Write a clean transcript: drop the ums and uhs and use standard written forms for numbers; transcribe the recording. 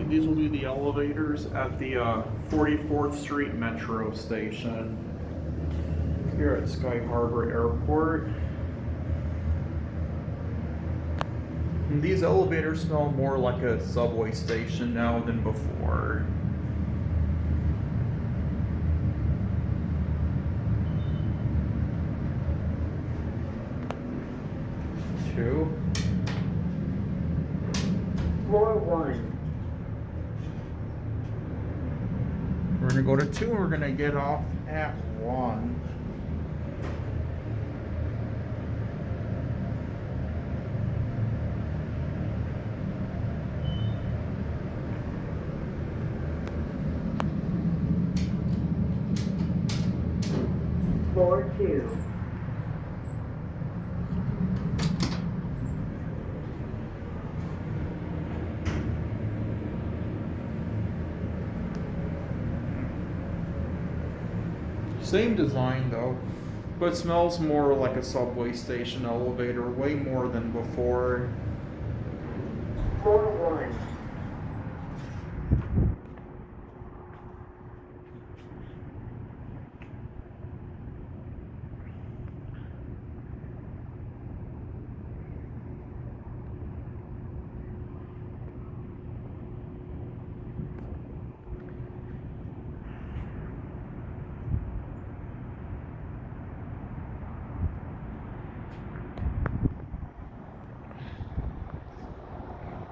These will be the elevators at the 44th Street Metro station here at Sky Harbor Airport. And these elevators smell more like a subway station now than before. Two. Floor 1. We're gonna go to 2 and we're gonna get off at 1. Floor 2. Same design though, but smells more like a subway station elevator, way more than before. Floor 1.